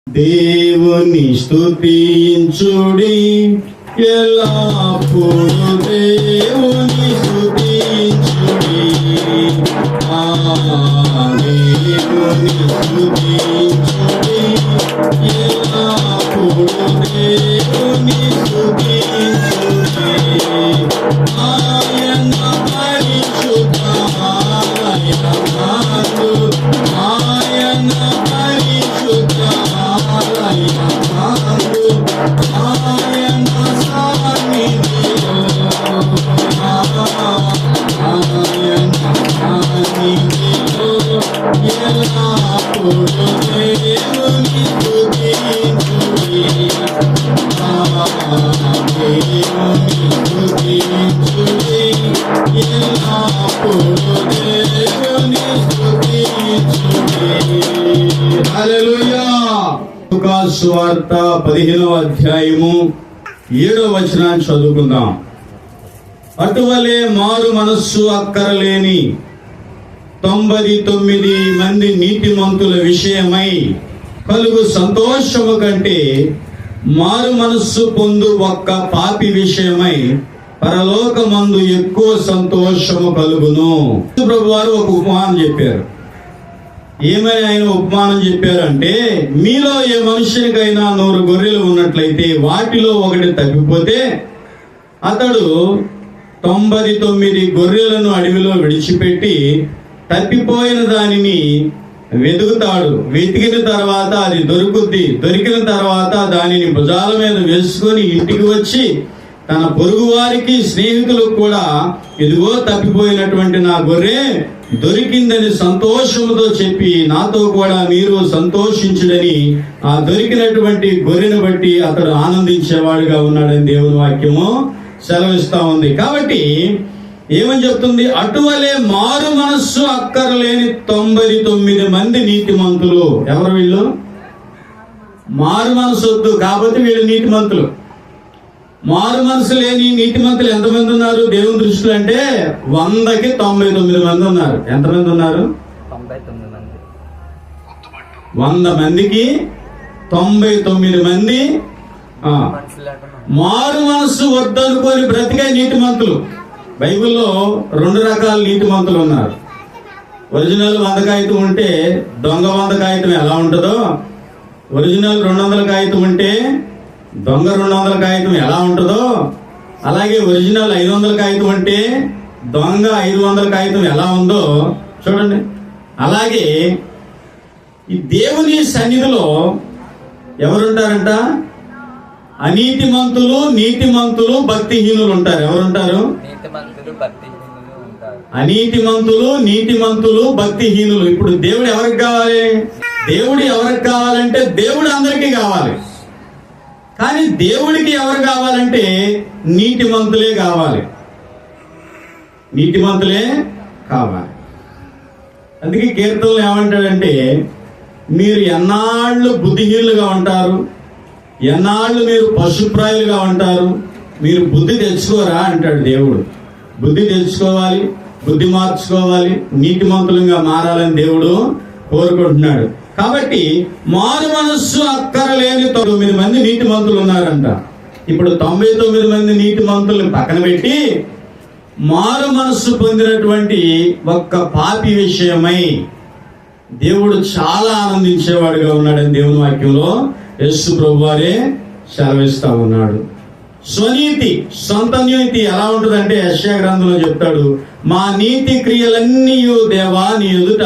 దేవుని స్తుతించుడి, ఎల్లప్పుడు దేవుని స్తుతించుడి. దేవుని స్తుతించుడి, ఎల్లప్పుడు దేవుని స్తుతించుడి. ఆయన పరిశుద్ధమాయమాను, ఆయన పరిశుద్ధమాయమాను, ఆయన సన్నిధిలో, ఆయన సన్నిధిలో ఎల్లప్పుడు దేవుని స్తుతించుడి. దేవుని స్తుతించుడి, ఎల్లప్పుడు దేవుని స్తుతించుడి. హల్లెలూయా. లూకా సువార్త 15వ అధ్యాయము 7వ వచనాన్ని చదువుకుందాం. అటువలే మారు మనస్సు అక్కరలేని 99 మంది నీతిమంతుల విషయమై కలుగు సంతోషము కంటే మారు మనస్సు పొందు ఒక్క పాపి విషయమై పరలోకమందు ఎక్కువ సంతోషము కలుగును. ప్రభువారు ఒక ఉపమానం చెప్పారు. ఏమని ఆయన ఉపమానం చెప్పారంటే, మీలో ఏ మనుషునికైనా 100 గొర్రెలు ఉన్నట్లయితే వాటిలో ఒకటి తప్పిపోతే అతడు 99 గొర్రెలను అడవిలో విడిచిపెట్టి తప్పిపోయిన దానిని వెతుకుతాడు. వెతికిన తర్వాత అది దొరుకుద్ది. దొరికిన తర్వాత దానిని భుజాల మీద వేసుకొని ఇంటికి వచ్చి తన పొరుగు వారికి, స్నేహితులకు కూడా, ఇదిగో తప్పిపోయినటువంటి నా గొర్రె దొరికిందని సంతోషంతో చెప్పి నాతో కూడా మీరు సంతోషించుడని ఆ దొరికినటువంటి గొర్రెను బట్టి అతడు ఆనందించేవాడుగా ఉన్నాడని దేవుని వాక్యము సెలవిస్తా ఉంది. కాబట్టి ఏమని చెప్తుంది? అటువలే మారు మనస్సు అక్కర్లేని 99 మంది నీతిమంతులు. ఎవరు వీళ్ళు? మారు మనసు వద్దు కాబట్టి వీళ్ళు నీతిమంతులు. మారు మనసు లేని నీతిమంతులు ఎంతమంది ఉన్నారు దేవుని దృష్టిలో అంటే? 100కి 99 మంది ఉన్నారు. ఎంతమంది ఉన్నారు? 100 మందికి 99 మంది మారు మనస్సు వద్దనుకొని బ్రతికే నీతిమంతులు. బైబిల్లో 2 రకాల నీతిమంతులు ఉన్నారు. ఒరిజినల్ 100 కాగితం ఉంటే దొంగ 100 కాగితం ఎలా ఉంటుందో, ఒరిజినల్ 200 కాగితం ఉంటే దొంగ 200 కాగితం ఎలా ఉంటుందో, అలాగే ఒరిజినల్ 500 కాగితం అంటే దొంగ 500 కాగితం ఎలా ఉందో చూడండి. అలాగే ఈ దేవుని సన్నిధిలో ఎవరుంటారంట? అనీతిమంతులు, నీతిమంతులు, భక్తిహీనులు ఉంటారు. ఎవరుంటారు? అనీతిమంతులు, నీతిమంతులు, భక్తిహీనులు. ఇప్పుడు దేవుడు ఎవరికి కావాలి? దేవుడు ఎవరికి కావాలంటే దేవుడు అందరికీ కావాలి. కానీ దేవుడికి ఎవరు కావాలంటే నీతిమంతులే కావాలి. నీతిమంతులే కావాలి. అందుకే కీర్తనలు ఏమంటాడంటే, మీరు ఎన్నాళ్ళు బుద్ధిహీనులుగా ఉంటారు, ఎన్నాళ్ళు మీరు పశుప్రాయులుగా ఉంటారు, మీరు బుద్ధి తెచ్చుకోరా అంటాడు దేవుడు. బుద్ధి తెచ్చుకోవాలి, బుద్ధి మార్చుకోవాలి, నీతిమంతులుగా మారాలని దేవుడు కోరుకుంటున్నాడు. కాబట్టి మారు మనస్సు అక్కరలేని 9 మంది నీతిమంతులు ఉన్నారంట. ఇప్పుడు 99 మంది నీతిమంతులను పక్కన పెట్టి మారు మనస్సు పొందినటువంటి ఒక్క పాపి విషయమై దేవుడు చాలా ఆనందించేవాడుగా ఉన్నాడని దేవుని వాక్యంలో యేసు ప్రభువారే సెలవిస్తా ఉన్నాడు. స్వనీతి, సొంత నీతి ఎలా ఉంటుందంటే యెషయా గ్రంథంలో చెప్తాడు, మా నీతి క్రియలన్నీ దేవా నీ ఎదుట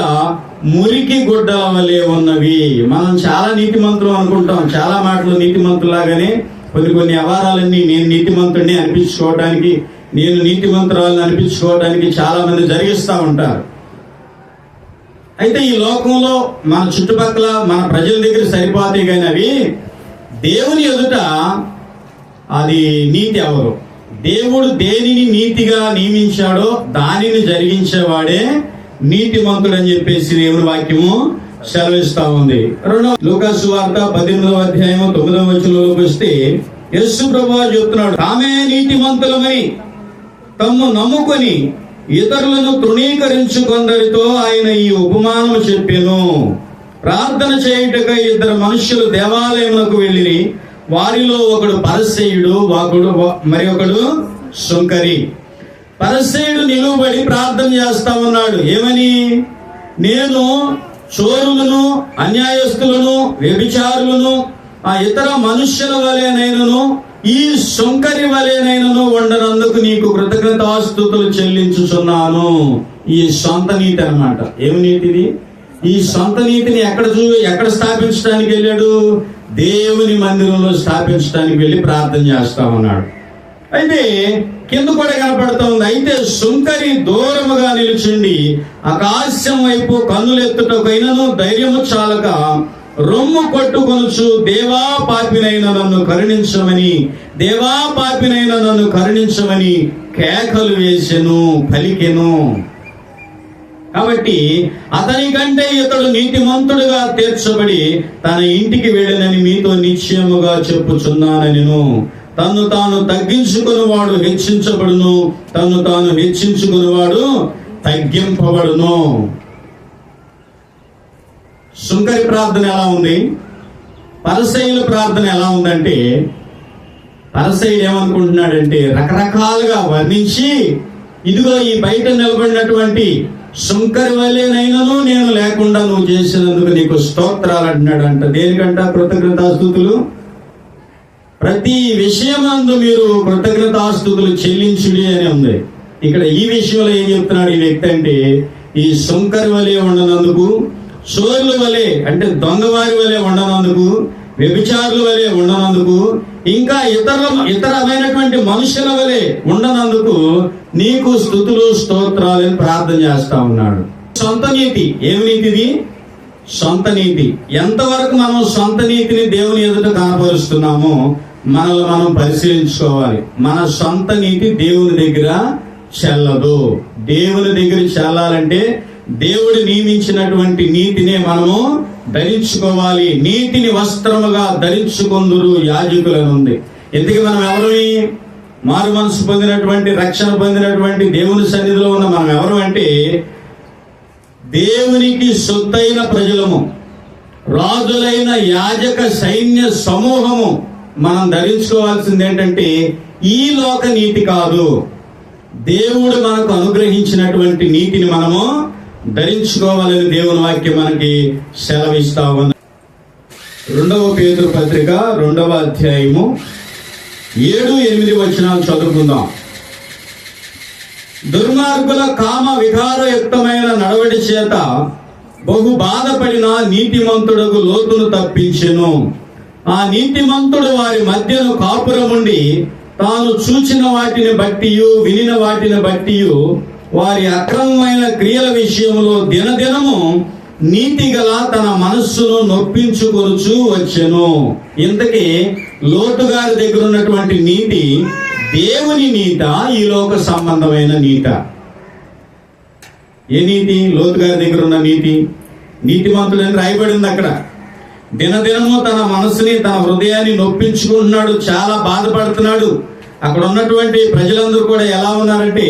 మురికి గుడ్డల వలె ఉన్నవి. మనం చాలా నీతిమంతులు అనుకుంటాం. చాలా మాటలు నీతిమంతులాగానే కొన్ని వ్యవహారాలన్నీ నేను నీతిమంతుడిని అనిపించుకోవడానికి, నేను నీతిమంతురాలని అనిపించుకోవడానికి చాలా మంది జరిగిస్తూ ఉంటారు. అయితే ఈ లోకంలో మన చుట్టుపక్కల మన ప్రజల దగ్గర సరిపోతాయి, కానీ అవి దేవుని ఎదుట అది నీతి ఎవరు? దేవుడు దేనిని నీతిగా నియమించాడో దానిని జరిగించేవాడే నీతిమంతుడు అని చెప్పేసి దేవుని వాక్యము సెలవిస్తా ఉంది. లూకా సువార్త 18వ అధ్యాయము 9వ వచనంలోకి వస్తే యేసు ప్రభువు చెప్తున్నాడు, తామే నీతిమంతులమని తమ్ము నమ్ముకొని ఇతరులను తృణీకరించు కొందరితో ఆయన ఈ ఉపమానము చెప్పెను. ప్రార్థన చేయుటకై ఇద్దరు మనుష్యులు దేవాలయమునకు వెళ్ళిరి. వారిలో ఒకడు పరిసయ్యుడు, మరి ఒకడు సుంకరి. పరిసయ్యుడు నిలువబడి ప్రార్థన చేస్తా ఉన్నాడు. ఏమని? నేను చోరులను, అన్యాయస్తులను, వ్యభిచారులను, ఆ ఇతర మనుష్యుల వలెనైనను ఈ సుంకరి వలెనైనను ఉండనందుకు నీకు కృతజ్ఞతాస్తుతులు చెల్లించుచున్నాను. ఈ సొంత నీతి అన్నమాట. ఏమి నీతిది? ఈ సొంత నీతిని ఎక్కడ స్థాపించడానికి వెళ్ళాడు? దేవుని మందిరంలో స్థాపించడానికి వెళ్ళి ప్రార్థన చేస్తా ఉన్నాడు. అయితే కింద కూడా కనపడుతూ ఉంది. అయితే సుంకరి దూరముగా నిలుచుండి ఆకాశం వైపు కన్నులెత్తుటకైనను ధైర్యము చాలక రొమ్ము కొట్టుకొనుచు దేవా పాపినైన నన్ను కరుణించమని, దేవా పాపినైన నన్ను కరుణించమని కేకలు వేసెను, పలికెను. కాబట్టి అతని కంటే ఇతడు నీతిమంతుడుగా తీర్చబడి తన ఇంటికి వెళ్ళనని మీతో నిశ్చయముగా చెప్పుచున్నానెను. తన్ను తాను తగ్గించుకుని వాడు హెచ్చించబడును, తన్ను తాను హెచ్చించుకుని వాడు తగ్గింపబడును. సుంకరి ప్రార్థన ఎలా ఉంది? పరిసయ్యుల ప్రార్థన ఎలా ఉందంటే, పరిసయ్యుడు ఏమనుకుంటున్నాడంటే రకరకాలుగా వర్ణించి, ఇదిగో ఈ బయట నిలబడినటువంటి సుంకరి వల్లేనైనను నేను లేకుండా నువ్వు చేసినందుకు నీకు స్తోత్రాలు అంటున్నాడు అంట. దేనికంట? కృతజ్ఞతాస్తుతులు. ప్రతి విషయమందు మీరు కృతజ్ఞతాస్తుతులు చెల్లించుడి అని ఉంది. ఇక్కడ ఈ విషయంలో ఏం చెప్తున్నాడు ఈ వ్యక్తి అంటే, ఈ సుంకరి వలె ఉండనందుకు, చోరుల వలె అంటే దొంగవారి వలె ఉండనందుకు, వ్యభిచారుల వలె ఉండనందుకు, ఇంకా ఇతరమైనటువంటి మనుషుల వలె ఉండనందుకు నీకు స్తుతులు స్తోత్రాలని ప్రార్థన చేస్తా ఉన్నాడు. సొంత నీతి. ఏమి నీతిది? సొంత నీతి. ఎంతవరకు మనం సొంత నీతిని దేవుని ఎదుట కనపరుస్తున్నామో మనల్ని మనం పరిశీలించుకోవాలి. మన సొంత నీతి దేవుని దగ్గర చెల్లదు. దేవుని దగ్గర చెల్లాలంటే దేవుడు నియమించినటువంటి నీతినే మనము ధరించుకోవాలి. నీతిని వస్త్రముగా ధరించుకొందురు యాజకులను ఉంది. ఎందుకు మనం ఎవరు? మారు మనసు పొందినటువంటి, రక్షణ పొందినటువంటి దేవుని సన్నిధిలో ఉన్న మనం ఎవరు అంటే దేవునికి సొత్తైన ప్రజలము, రాజులైన యాజక సైన్య సమూహము. మనం ధరించుకోవాల్సింది ఏంటంటే ఈ లోక నీతి కాదు, దేవుడు మనకు అనుగ్రహించినటువంటి నీతిని మనము ధరించుకోవాలని దేవుని వాక్యం మనకి సెలవిస్తా ఉంది. 2వ పేతురు పత్రిక 2వ అధ్యాయము 7-8 వచనాలు చదువుకుందాం. దుర్మార్గుల కామ వికారయుక్తమైన నడవడి చేత బహు బాధపడిన నీతిమంతుడకు లోతును తప్పించెను. ఆ నీతిమంతుడు వారి మధ్యను కాపురముండి తాను చూచిన వాటిని బట్టి వినిన వాటిని బట్టి వారి అక్రమమైన క్రియల విషయంలో దినదినము నీతి గల తన మనస్సును నొప్పించుకొనుచు వచ్చెను. ఇంతకీ లోతు గారి దగ్గర ఉన్నటువంటి నీతి దేవుని నీత, ఈ లోక సంబంధమైన నీత? ఏ నీతి? లోతు గారి దగ్గర ఉన్న నీతి. నీతిమంతుడని రాయబడింది అక్కడ. దినదినము తన మనసుని, తన హృదయాన్ని నొప్పించుకుంటున్నాడు, చాలా బాధపడుతున్నాడు. అక్కడ ఉన్నటువంటి ప్రజలందరూ కూడా ఎలా ఉన్నారంటే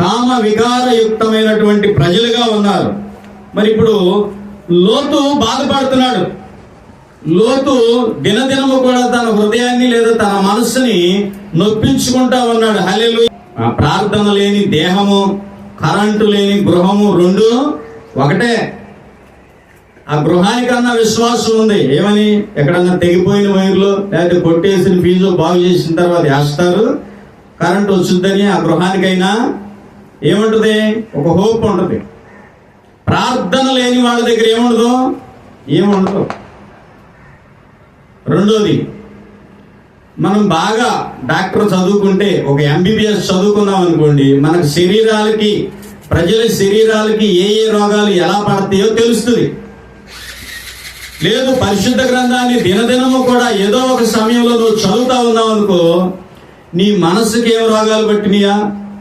కామ వికారయుక్తమైనటువంటి ప్రజలుగా ఉన్నారు. మరి ఇప్పుడు లోతు బాధపడుతున్నాడు. లోతు దినదినము కూడా తన హృదయాన్ని లేదా తన మనస్సుని నొప్పించుకుంటా ఉన్నాడు. హల్లెలూయా. ప్రార్థన లేని దేహము, కరెంటు లేని గృహము రెండు ఒకటే. ఆ గృహానికన్నా విశ్వాసం ఉంది. ఏమని? ఎక్కడన్నా తెగిపోయిన వైర్లు లేకపోతే కొట్టేసిన ఫీజు బాగు చేసిన తర్వాత వేస్తారు, కరెంటు వచ్చిందని ఆ గృహానికైనా ఏముంటది? ఒక హోప్ ఉంటుంది. ప్రార్థన లేని వాళ్ళ దగ్గర ఏముండదు? ఏముండదు. రెండోది, మనం బాగా డాక్టర్ చదువుకుంటే, ఒక MBBS చదువుకున్నాం అనుకోండి, మనకు శరీరాలకి, ప్రజల శరీరాలకి ఏ ఏ రోగాలు ఎలా పడతాయో తెలుస్తుంది. లేదు, పరిశుద్ధ గ్రంథాన్ని దినదినము కూడా ఏదో ఒక సమయంలో నువ్వు చదువుతా ఉన్నావు అనుకో, నీ మనసుకి ఏం రోగాలు పట్టినాయా,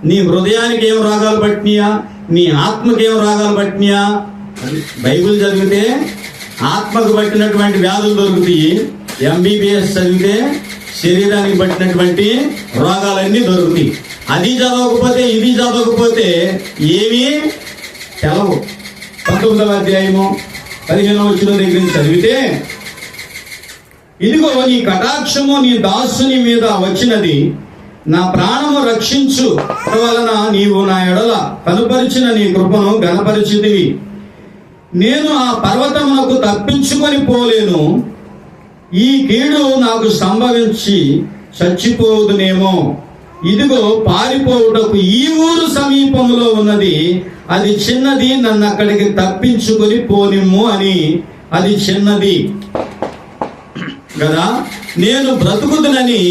నీ హృదయానికి ఏం రోగాలు పట్టినాయా, నీ ఆత్మకి ఏం రోగాలు పట్టినాయా. బైబిల్ చదివితే ఆత్మకు పట్టినటువంటి వ్యాధులు దొరుకుతాయి, MBBS చదివితే శరీరానికి పట్టినటువంటి రోగాలన్నీ దొరుకుతాయి. అది చదవకపోతే ఇది చదవకపోతే ఏమీ తెలవు. 19వ అధ్యాయము 15వ వచనం దగ్గర నుంచి చదివితే, ఇదిగో నీ కటాక్షము నీ దాసుని మీద వచ్చినది, నా ప్రాణము రక్షించు వలన నీవు నా ఎడల కనుపరిచిన నీ కృపను గణపరిచితివి. నేను ఆ పర్వతమునకు తప్పించుకొని పోలేను, ఈ కీడు నాకు సంభవించి చచ్చిపోదునేమో. ఇదిగో పారిపోవుటకు ఈ ఊరు సమీపంలో ఉన్నది, అది చిన్నది, నన్ను అక్కడికి తప్పించుకొని పోనిమ్ము అని. అది చిన్నది కదా, నేను బ్రతుకుదునని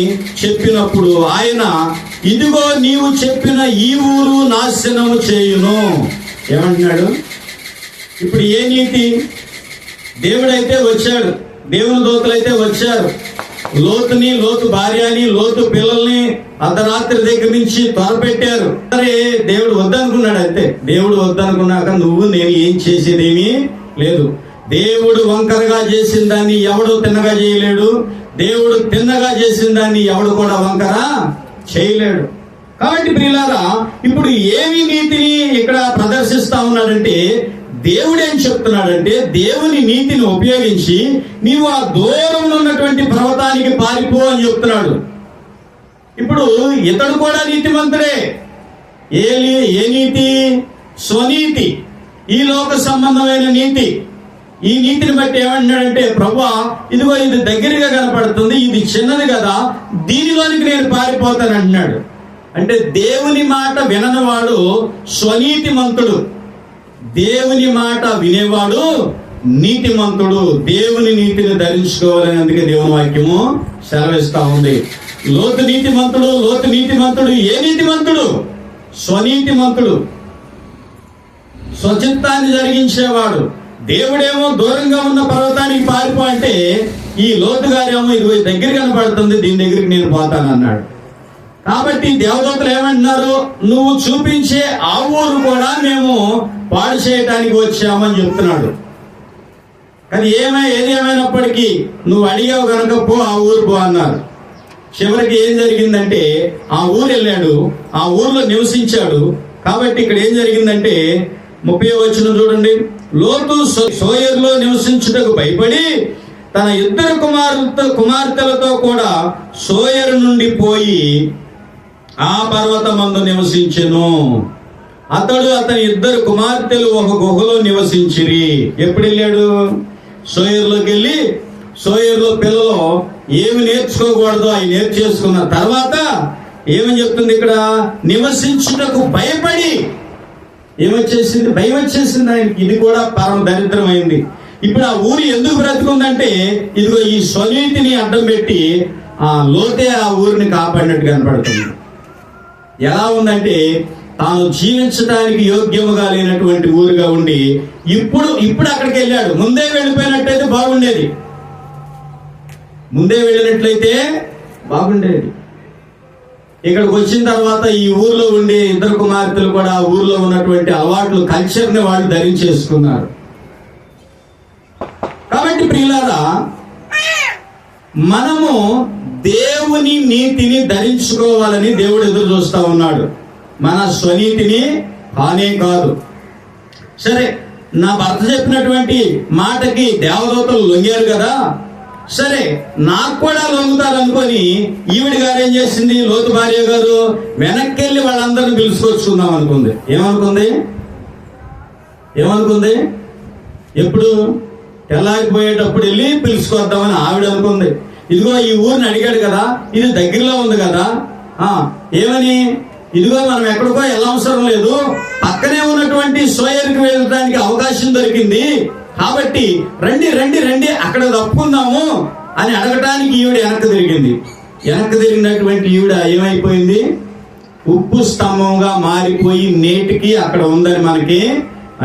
చెప్పినప్పుడు ఆయన, ఇదిగో నీవు చెప్పిన ఈ ఊరు నాశనము చేయును. ఏమంటున్నాడు? ఇప్పుడు ఏ నీతి? దేవుడైతే వచ్చాడు, దేవుని దూతలైతే వచ్చారు, లోతు భార్యని, లోతు పిల్లల్ని అర్ధరాత్రి దగ్గర నుంచి త్వరపెట్టారు. సరే, దేవుడు వద్దనుకున్నాడు. అంతే, దేవుడు వద్దనుకున్నాక నువ్వు నేను ఏం చేసేదేమీ లేదు. దేవుడు వంకరగా చేసిన దాన్ని ఎవడు తిన్నగా చేయలేడు, దేవుడు తిన్నగా చేసిన దాన్ని ఎవడు కూడా వంకర చేయలేడు. కాబట్టి ప్రియులారా, ఇప్పుడు ఏమి నీతిని ఇక్కడ ప్రదర్శిస్తా ఉన్నాడంటే, దేవుడు ఏం చెప్తున్నాడంటే, దేవుని నీతిని ఉపయోగించి నీవు ఆ దూరంలో ఉన్నటువంటి పర్వతానికి పారిపో అని చెప్తున్నాడు. ఇప్పుడు ఇతడు కూడా నీతిమంతుడే. ఏ నీతి? స్వనీతి, ఈ లోక సంబంధమైన నీతి. ఈ నీతిని బట్టి ఏమంటున్నాడంటే, ప్రభువా ఇదిగో ఇది దగ్గరగా కనపడుతుంది, ఇది చిన్నది కదా, దీనిలోనికి నేను పారిపోతాను అంటున్నాడు. అంటే దేవుని మాట విననివాడు స్వనీతిమంతుడు, దేవుని మాట వినేవాడు నీతిమంతుడు. దేవుని నీతిని ధరించుకోవాలని అందుకే దేవుని వాక్యము సెలవిస్తా ఉంది. లోతు నీతిమంతుడు. ఏ నీతిమంతుడు? స్వనీతిమంతుడు, స్వచిత్తాన్ని జరిగించేవాడు. దేవుడేమో దూరంగా ఉన్న పర్వతానికి పారిపో అంటే, ఈ లోతు గారేమో ఇది దగ్గర కనపడుతుంది, దీని దగ్గరికి నేను పోతాను అన్నాడు. కాబట్టి దేవదూతలు ఏమంటున్నారు? నువ్వు చూపించే ఆ ఊరు కూడా మేము పాడు చేయటానికి వచ్చామని చెప్తున్నాడు. కానీ ఏది ఏమైనప్పటికీ నువ్వు అడిగావు కనుక పో, ఆ ఊరు పో అన్నారు. చివరికి ఏం జరిగిందంటే, ఆ ఊరు వెళ్ళాడు, ఆ ఊర్లో నివసించాడు. కాబట్టి ఇక్కడ ఏం జరిగిందంటే 30వ వచనం చూడండి. లోతు సోయరులో నివసించుటకు భయపడి తన 2 కుమార్తెలతో కూడా సోయరు నుండి పోయి ఆ పర్వతమందు నివసించెను. అతని 2 కుమార్తెలు ఒక గుహలో నివసించిరి. ఎప్పుడు వెళ్ళాడు? సోయరులోకి వెళ్ళి, సోయరులో పిల్లలు ఏమి నేర్చుకోకూడదు అవి నేర్చేసుకున్న తర్వాత ఏమని చెప్తుంది ఇక్కడ? నివసించుటకు భయపడి. ఏమొచ్చేసింది? భయం వచ్చేసింది ఆయనకి. ఇది కూడా పరమ దరిద్రమైంది. ఇప్పుడు ఆ ఊరు ఎందుకు బ్రతుకుందంటే, ఇదిగో ఈ స్వనీతిని అడ్డం పెట్టి ఆ లోతే ఆ ఊరిని కాపాడినట్టు కనపడుతుంది. ఎలా ఉందంటే, తాను జీవించడానికి యోగ్యముగా లేనటువంటి ఊరుగా ఉండి ఇప్పుడు అక్కడికి వెళ్ళాడు. ముందే వెళ్ళిపోయినట్టయితే బాగుండేది, ముందే వెళ్ళినట్లయితే బాగుండేది. ఇక్కడికి వచ్చిన తర్వాత ఈ ఊర్లో ఉండే 2 కుమార్తెలు కూడా ఆ ఊర్లో ఉన్నటువంటి అలవాట్లు, కల్చర్ని వాళ్ళు ధరించేసుకున్నారు. కాబట్టి ప్రియులారా, మనము దేవుని నీతిని ధరించుకోవాలని దేవుడు ఎదురు చూస్తా ఉన్నాడు, మన స్వనీతిని కానే కాదు. సరే, నా భర్త చెప్పినటువంటి మాటకి దేవదూతలు లొంగారు కదా, సరే నాకు కూడా లొంగుతారు అనుకొని ఈవిడ గారు ఏం చేసింది? లోతు భార్య గారు వెనక్కి వెళ్ళి వాళ్ళందరిని పిలుచుకొచ్చుకుందాం అనుకుంది. ఏమనుకుంది? ఎప్పుడు? తెల్లారిపోయేటప్పుడు వెళ్ళి పిలుచుకొద్దామని ఆవిడ అనుకుంది. ఇదిగో ఈ ఊరిని అడిగాడు కదా, ఇది దగ్గరలో ఉంది కదా, ఏమని? ఇదిగో మనం ఎక్కడికో వెళ్ళవసరం లేదు, పక్కనే ఉన్నటువంటి సోయర్కి వెళ్ళడానికి అవకాశం దొరికింది, కాబట్టి రండి అక్కడ తప్పుకుందాము అని అడగటానికి ఈవిడ వెనక్కి తిరిగింది. వెనక్కి తిరిగినటువంటి ఈవిడ ఏమైపోయింది? ఉప్పు స్తంభంగా మారిపోయి నేటికి అక్కడ ఉందని మనకి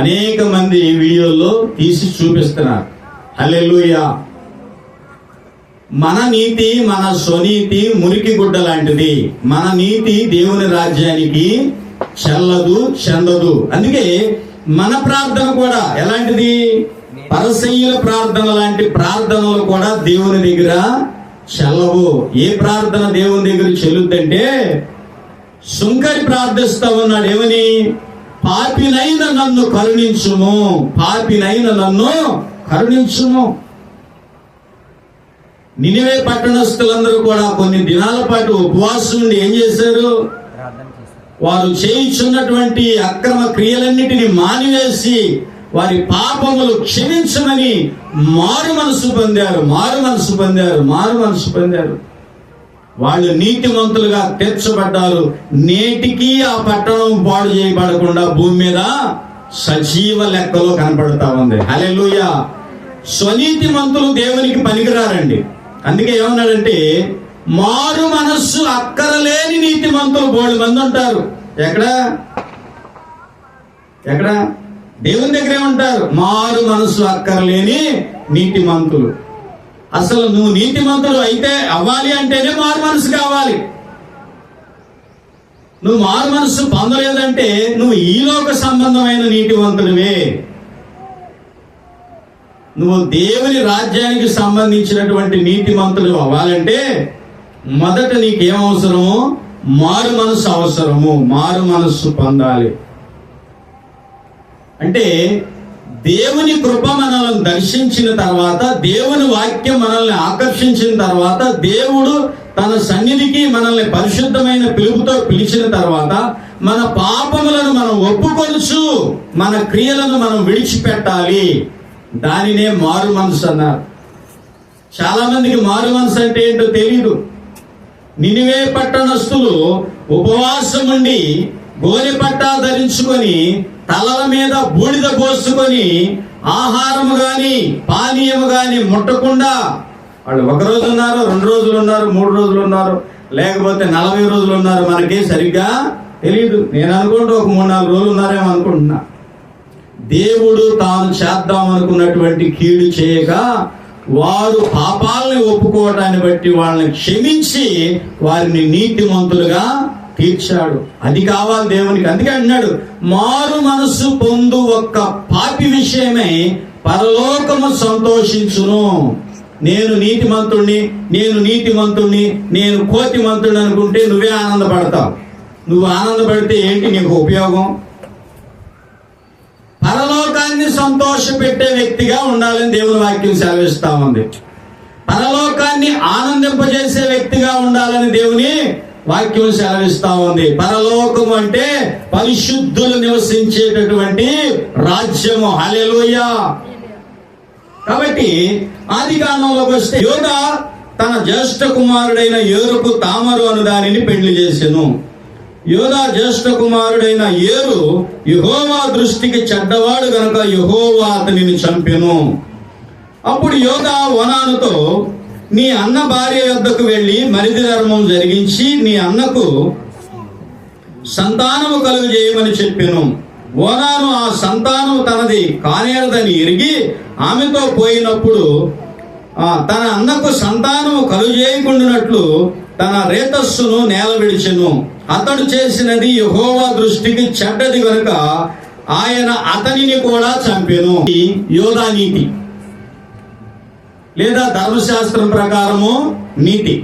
అనేక మంది వీడియోల్లో తీసి చూపిస్తున్నారు. హల్లెలూయా. మన నీతి, మన స్వనీతి మురికి గుడ్డ లాంటిది. మన నీతి దేవుని రాజ్యానికి చెందదు. అందుకే మన ప్రార్థన కూడా ఎలాంటిది? పరసయ్యుల ప్రార్థన లాంటి ప్రార్థనలు కూడా దేవుని దగ్గర చెల్లవు. ఏ ప్రార్థన దేవుని దగ్గర చెల్లుద్దంటే, సుంకరి ప్రార్థిస్తా ఉన్నాడు. ఏమని? పాపినైన నన్ను కరుణించుము, పాపినైన నన్ను కరుణించుము. నినివే పట్టణస్థులందరూ కూడా కొన్ని దినాల పాటు ఉపవాసం ఉండి ఏం చేశారు? వారు చేయించున్నటువంటి అక్రమ క్రియలన్నిటిని మానివేసి వారి పాపములు క్షమించమని మారు మనసు పొందారు. వాళ్ళు నీతిమంతులుగా తీర్చబడ్డారు. నేటికి ఆ పట్టణం పాడు చేయబడకుండా భూమి మీద సజీవ లెక్కలో కనపడతా ఉంది. హల్లెలూయా. స్వనీతిమంతులు దేవునికి పనికిరారండి. అందుకే ఏమన్నాడంటే, మారు మనస్సు అక్కరలేని నీతిమంతులు బోళ్ళు మంది ఉంటారు. ఎక్కడ దేవుని దగ్గరే ఉంటారు. మారు మనస్సు అక్కరలేని నీతిమంతులు. అసలు నువ్వు నీతిమంతులు అయితే అవ్వాలి అంటేనే మారు మనసు కావాలి. నువ్వు మారు మనసు పొందలేదంటే నువ్వు ఈలోక సంబంధమైన నీతివంతుడివే. నువ్వు దేవుని రాజ్యానికి సంబంధించినటువంటి నీతిమంతుడు అవ్వాలంటే మొదట నీకేమవసరము? మారు మనసు అవసరము. మారు మనస్సు పొందాలి. అంటే దేవుని కృప మనల్ని దర్శించిన తర్వాత, దేవుని వాక్యం మనల్ని ఆకర్షించిన తర్వాత, దేవుడు తన సన్నిధికి మనల్ని పరిశుద్ధమైన పిలుపుతో పిలిచిన తర్వాత మన పాపములను మనం ఒప్పుకొనుచు మన క్రియలను మనం విడిచిపెట్టాలి. దానినే మారు మనసు అన్నారు. చాలా మందికి మారు మనసు అంటే ఏంటో తెలియదు. నినివే పట్టణస్థులు ఉపవాసం ఉండి గోనె పట్టా ధరించుకొని తలల మీద బూడిద పోసుకొని ఆహారము గాని పానీయము గాని ముట్టకుండా వాళ్ళు 1 రోజు ఉన్నారు, 2 రోజులు ఉన్నారు, 3 రోజులు ఉన్నారు, లేకపోతే 40 రోజులు ఉన్నారు. మనకి సరిగ్గా తెలియదు. నేను అనుకుంటూ ఒక 3-4 రోజులు ఉన్నారేమో అనుకుంటున్నా. దేవుడు తాను చేద్దాం అనుకున్నటువంటి కీడు చేయక వారు పాపాలని ఒప్పుకోవటాన్ని బట్టి వాళ్ళని క్షమించి వారిని నీతిమంతులుగా తీర్చాడు. అది కావాలి దేవునికి. అందుకే అన్నాడు, మారు మనసు పొందు ఒక్క పాపి విషయమై పరలోకము సంతోషించును. నేను నీతిమంతుణ్ణి, నేను కోతిమంతుడిని అనుకుంటే నువ్వే ఆనందపడతావు. నువ్వు ఆనందపడితే ఏంటి నీకు ఉపయోగం? పరలోకాన్ని సంతోషపెట్టే వ్యక్తిగా ఉండాలని దేవుని వాక్యం సెలవిస్తా ఉంది. పరలోకాన్ని ఆనందింపజేసే వ్యక్తిగా ఉండాలని దేవుని వాక్యం సెలవిస్తా ఉంది. పరలోకము అంటే పరిశుద్ధులు నివసించేటటువంటి రాజ్యము. హల్లెలూయా. కాబట్టి ఆదికాండంలోకి వస్తే యోదా తన జ్యేష్ఠ కుమారుడైన ఏరుకు తామరు అను దానిని పెళ్లి చేసెను. యోదా జ్యేష్ఠ కుమారుడైన ఏరు యెహోవా దృష్టికి చెడ్డవాడు గనుక యెహోవా అతనిని చంపెను. అప్పుడు యోదా ఓనానుతో, నీ అన్న భార్య యొద్దకు వెళ్లి మరిది ధర్మం జరిగించి నీ అన్నకు సంతానము కలుగు చేయమని చెప్పెను. ఓనాను ఆ సంతానం తనది కానేరదని ఎరిగి ఆమెతో పోయినప్పుడు తన అన్నకు సంతానము కలుగు చేయకుండానట్లు తన రేతస్సును నేల విడిచెను. అతడు చేసినది యెహోవా దృష్టికి చెడ్డది కనుక ఆయన అతనిని కూడా చంపెను. యోధా నీతి లేదా ధర్మశాస్త్రం ప్రకారము నీతి.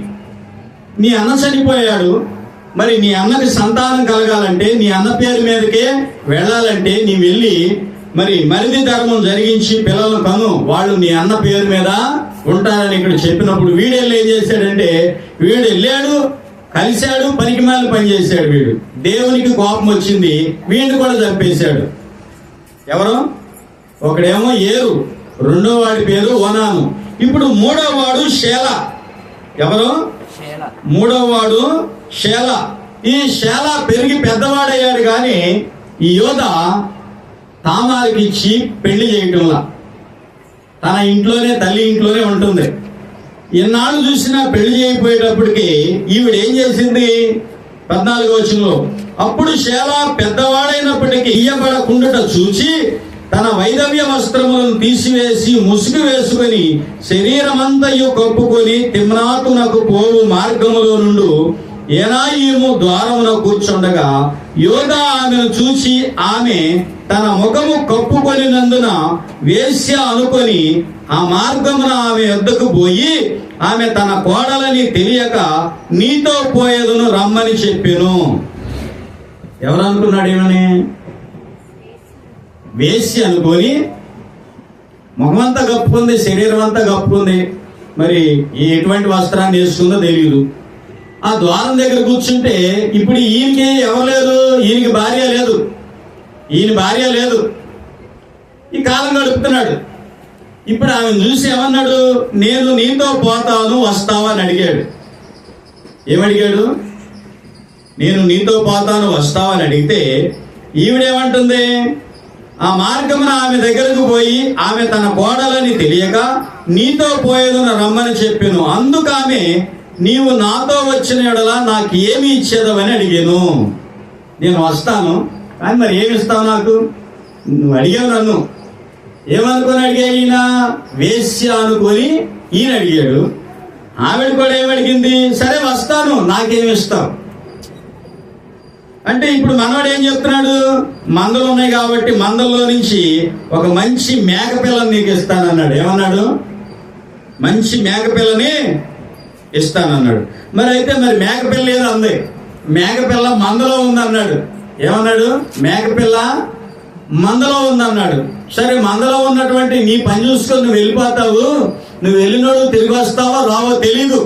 నీ అన్న చనిపోయాడు, మరి నీ అన్నకి సంతానం కలగాలంటే, నీ అన్న పేరు మీదకే వెళ్ళాలంటే నీ వెళ్ళి మరి మరిది ధర్మం జరిగించి పిల్లలను కను, వాళ్ళు నీ అన్న పేరు మీద ఉంటారని ఇక్కడ చెప్పినప్పుడు వీడెళ్ళి ఏం చేశాడంటే, వీడు వెళ్ళాడు, కలిశాడు, పనికిమాలిన పని చేశాడు. వీడు దేవునికి కోపం వచ్చింది, వీడిని కూడా చంపేశాడు. ఎవరు? ఒకడేమో ఏరు, రెండో వాడి పేరు ఓనాను, ఇప్పుడు మూడో వాడు షేలా. ఎవరు? మూడో వాడు షేలా. ఈ షేలా పెరిగి పెద్దవాడయ్యాడు కానీ ఈ యోధా తామారికి ఇచ్చి పెళ్లి చేయటంలా, తన ఇంట్లోనే తల్లి ఇంట్లోనే ఉంటుంది. ఎన్నాళ్ళు చూసినా పెళ్లి చేయకపోయేటప్పటికి ఈవిడ ఏం చేసింది? 14వ వచనంలో, అప్పుడు షేలా పెద్దవాడైనప్పటికీ ఇయ్యబడకుండుట చూచి తన వైధవ్య వస్త్రములను తీసివేసి ముసుగు వేసుకొని శరీరమంతయు కప్పుకొని తిమ్నాతునకు పోవు మార్గములో నుండి ఏనాయిము ద్వారమున కూర్చుండగా యోధా ఆమెను చూసి ఆమె తన ముఖము కప్పుకొనినందున వేశ్య అనుకొని ఆ మార్గమున ఆమె యొద్దకు పోయి ఆమె తన కోడలని తెలియక నీతో పోయేదును రమ్మని చెప్పెను. ఎవరు అనుకున్నాడు? ఏమని? వేశ్య అనుకొని ముఖం అంతా కప్పుకుంది, శరీరం అంతా కప్పుకుంది. మరి ఎటువంటి వస్త్రాన్ని వేసుకుందో తెలియదు. ఆ ద్వారం దగ్గర కూర్చుంటే ఇప్పుడు ఈయనకి ఎవరు లేదు, ఈయనకి భార్య లేదు, ఈయన భార్య లేదు, ఈ కాలం గడుపుతున్నాడు. ఇప్పుడు ఆమె చూసి ఏమన్నాడు, నేను నీతో పోతాను వస్తావా అని అడిగాడు. ఏమడిగాడు? నేను నీతో పోతాను వస్తావా అని అడిగితే ఈవిడేమంటుంది, ఆ మార్గమున ఆమె దగ్గరకు పోయి ఆమె తన కోడలని తెలియక నీతో పోయేదున రమ్మని చెప్పాను. అందుకు ఆమె, నీవు నాతో వచ్చిన యెడల నాకు ఏమి ఇచ్చేదవని అడిగాను. నేను వస్తాను, కానీ మరి ఏమి ఇస్తావు నాకు? నువ్వు అడిగావు నన్ను. ఏమనుకొని అడిగాడు ఈయన? వేశ్య అనుకొని ఈయన అడిగాడు. ఆవిడ కూడా ఏమడిగింది? సరే వస్తాను, నాకేమి ఇస్తావు అంటే ఇప్పుడు మనవాడు ఏం చెప్తున్నాడు? మందలు ఉన్నాయి కాబట్టి మందల్లో నుంచి ఒక మంచి మేకపిల్లని నీకు ఇస్తానన్నాడు. ఏమన్నాడు? మంచి మేకపిల్లని ఇస్తానన్నాడు. మరి అయితే మరి మేకపిల్ల ఏదో అంది, మేకపిల్ల మందలో ఉందన్నాడు. ఏమన్నాడు? మేకపిల్ల మందలో ఉందన్నాడు. సరే, మందలో ఉన్నటువంటి నీ పని చూసుకొని నువ్వు వెళ్ళిపోతావు, నువ్వు వెళ్ళినోడు తిరిగి వస్తావో రావో తెలీదు,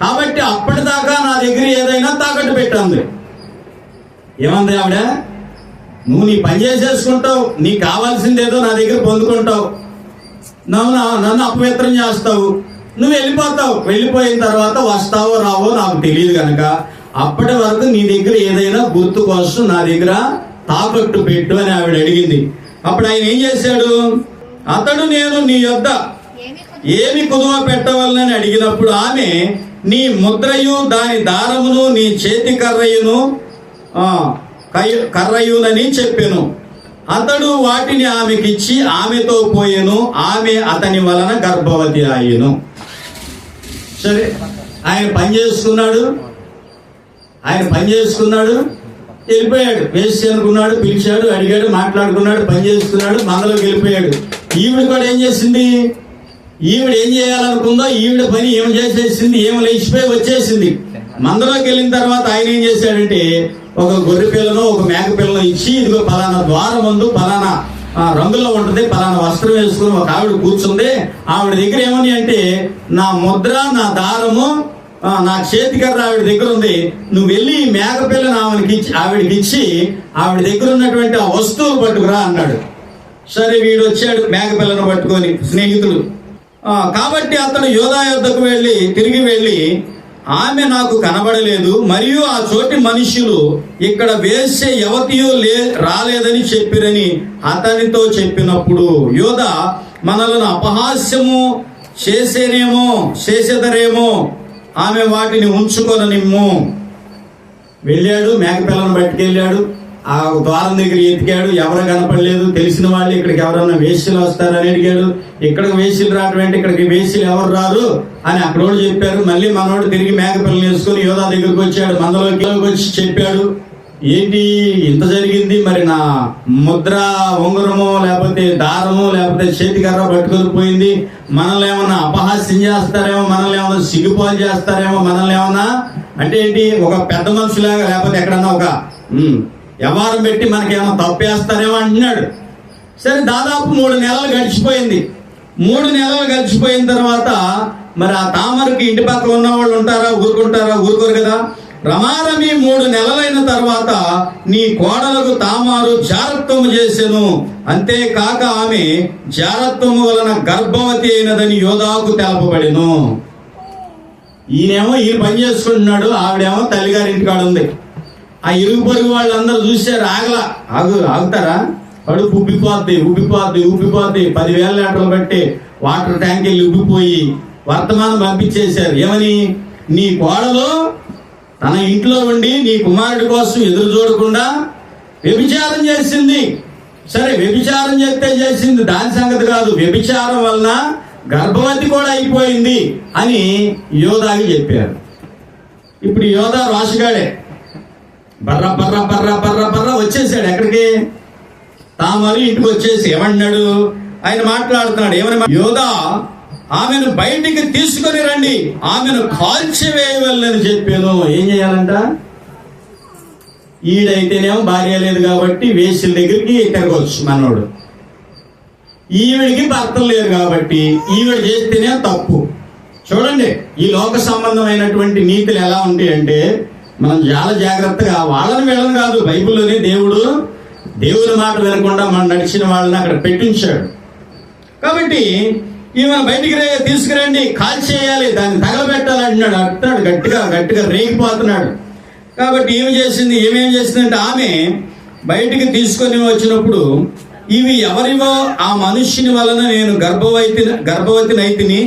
కాబట్టి అప్పటిదాకా నా దగ్గర ఏదైనా తాకట్టు పెట్టండి. ఏమంది ఆవిడ? నువ్వు నీ పని చేసేసుకుంటావు, నీకు కావాల్సిందేదో నా దగ్గర పొందుకుంటావు, నన్ను అపవిత్రం చేస్తావు, నువ్వు వెళ్ళిపోతావు. వెళ్ళిపోయిన తర్వాత వస్తావో రావో నాకు తెలియదు కనుక అప్పటి వరకు నీ దగ్గర ఏదైనా గుర్తు కోసం నా దగ్గర తాకట్టు పెట్టు అని ఆవిడ అడిగింది. అప్పుడు ఆయన ఏం చేశాడు? అతడు, నేను నీ యొద్ద ఏమి కుదువ పెట్టవాలని అడిగినప్పుడు ఆమె, నీ ముద్రయు దాని దారమును నీ చేతి కర్రయునని చెప్పెను. అతడు వాటిని ఆమెకిచ్చి ఆమెతో పోయెను. ఆమె అతని వలన గర్భవతి అయ్యెను. సరే, ఆయన పని చేసుకున్నాడు, వెళ్ళిపోయాడు. వేసి అనుకున్నాడు, పిలిచాడు, అడిగాడు, మాట్లాడుకున్నాడు, పని చేసుకున్నాడు, మందలోకి వెళ్ళిపోయాడు. ఈవిడ కూడా ఏం చేసింది? ఈవిడ ఏం చేయాలనుకుందో ఈవిడ పని ఏం చేసేసింది, ఏం లేచిపోయి వచ్చేసింది. మందలోకి వెళ్ళిన తర్వాత ఆయన ఏం చేశాడంటే ఒక గొర్రె పిల్లను ఒక మేక పిల్లను ఇచ్చి, ఇదిగో పలానా ద్వారం ముందు పలానా రంగులో ఉంటుంది, పలానా వస్త్రం వేసుకుని ఒక ఆవిడ కూర్చుంది. ఆవిడ దగ్గర ఏమని అంటే, నా ముద్ర, నా దారము, నా చేతికర్ర ఆవిడ దగ్గర ఉంది, నువ్వు వెళ్ళి ఈ మేక పిల్లను ఆవిడకి ఇచ్చి ఆవిడ దగ్గర ఉన్నటువంటి ఆ వస్తువులు పట్టుకురా అన్నాడు. సరే, వీడు వచ్చాడు మేక పిల్లను పట్టుకొని, స్నేహితుడు. కాబట్టి అతను యోధా యొద్దకు తిరిగి వెళ్ళి ఆమె నాకు కనబడలేదు, మరియు ఆ చోటి మనుషులు ఇక్కడ వేసే యవతియో రాలేదని చెప్పిరని అతనితో చెప్పినప్పుడు, యోధా మనలను అపహాస్యము చేసేదరేమో, ఆమె వాటిని ఉంచుకొననిమ్ము. వెళ్ళాడు, మేకపిల్లను పట్టుకెళ్ళాడు, ఆ ద్వారం దగ్గర ఎతికాడు, ఎవరు కనపడలేదు. తెలిసిన వాళ్ళు ఇక్కడికి ఎవరన్నా వేశ్యలు వస్తారని అడిగాడు. ఇక్కడికి వేశ్యలు రావడం, ఇక్కడికి వేశ్యలు ఎవరు రారు అని అక్కడోళ్ళు చెప్పారు. మళ్ళీ మనోడు తిరిగి మేకపిల్లని వేసుకుని యోధా దగ్గరికి వచ్చాడు, మందలోకి వచ్చి చెప్పాడు, ఏంటి ఇంత జరిగింది, మరి నా ముద్ర, ఉంగరమో లేకపోతే దారమో లేకపోతే చేతికర్ర పట్టుకొని పోయింది, మనల్ని ఏమన్నా అపహాస్యం చేస్తారేమో, మనల్ని ఏమన్నా సిగ్గుపాలు చేస్తారేమో, మనల్ని ఏమన్నా అంటే ఏంటి, ఒక పెద్ద మనుషులాగా లేకపోతే ఎక్కడన్నా ఒక వ్యవహారం పెట్టి మనకేమో తప్పేస్తారేమో అంటున్నాడు. సరే, దాదాపు 3 నెలలు గడిచిపోయింది. 3 నెలలు గడిచిపోయిన తర్వాత మరి ఆ తామరకి ఇంటి పక్కన ఉన్న వాళ్ళు ఊరుకోరు కదా. రమారమి 3 నెలలైన తర్వాత నీ కోడలకు తామారు జారత్వము చేసెను, అంతేకాక ఆమె జారత్వము వలన గర్భవతి అయినదని యోధాకు తెలపబడెను. ఈయన పని చేసుకుంటున్నాడు, ఆవిడేమో తల్లిగారి ఇంటికాడ ఉంది. ఆ ఇరుగు పొరుగు వాళ్ళందరూ చూశారు, ఆగుతారా? కడుపు ఉబ్బిపోద్ది 10,000 లీటర్లు బట్టి వాటర్ ట్యాంక్ వెళ్ళి ఉబ్బిపోయి వర్తమానం పంపించేశారు. ఏమని? నీ కోడలు తన ఇంట్లో ఉండి నీ కుమారుడి కోసం ఎదురు చూడకుండా వ్యభిచారం చేసింది. సరే, వ్యభిచారం చేసింది, దాని సంగతి కాదు, వ్యభిచారం వలన గర్భవతి కూడా అయిపోయింది అని యోధాకి చెప్పారు. ఇప్పుడు యోధా రాసుగాడే బర్ర వచ్చేసాడు. ఎక్కడికి? తామరు ఇంటికి వచ్చేసి ఏమన్నాడు? ఆయన మాట్లాడుతున్నాడు. ఏమని? యోధా, ఆమెను బయటికి తీసుకొని రండి, ఆమెను కాల్చివేయవలని చెప్పాను. ఏం చేయాలంట? ఈడైతేనేమో భార్య లేదు కాబట్టి వేశ్యల దగ్గరికి తిరగవచ్చు మనోడు. ఈవిడికి భర్తలు లేరు కాబట్టి ఈవిడ చేస్తేనే తప్పు. చూడండి, ఈ లోక సంబంధమైనటువంటి నీతులు ఎలా ఉంటాయంటే మనం చాలా జాగ్రత్తగా వాళ్ళని వీళ్ళని కాదు, బైబిల్లోనే దేవుని మాట వినకుండా మనం నడిచిన వాళ్ళని అక్కడ పెట్టించాడు. కాబట్టి ఈమె బయటికి తీసుకురండి, కాల్చేయాలి, దాన్ని తగలబెట్టాలంటున్నాడు. అంటున్నాడు గట్టిగా రేగిపోతున్నాడు. కాబట్టి ఏమేం చేసిందంటే ఆమె బయటికి తీసుకొని వచ్చినప్పుడు ఇవి ఎవరివో ఆ మనుష్యుని వలన నేను గర్భవతినైతిని,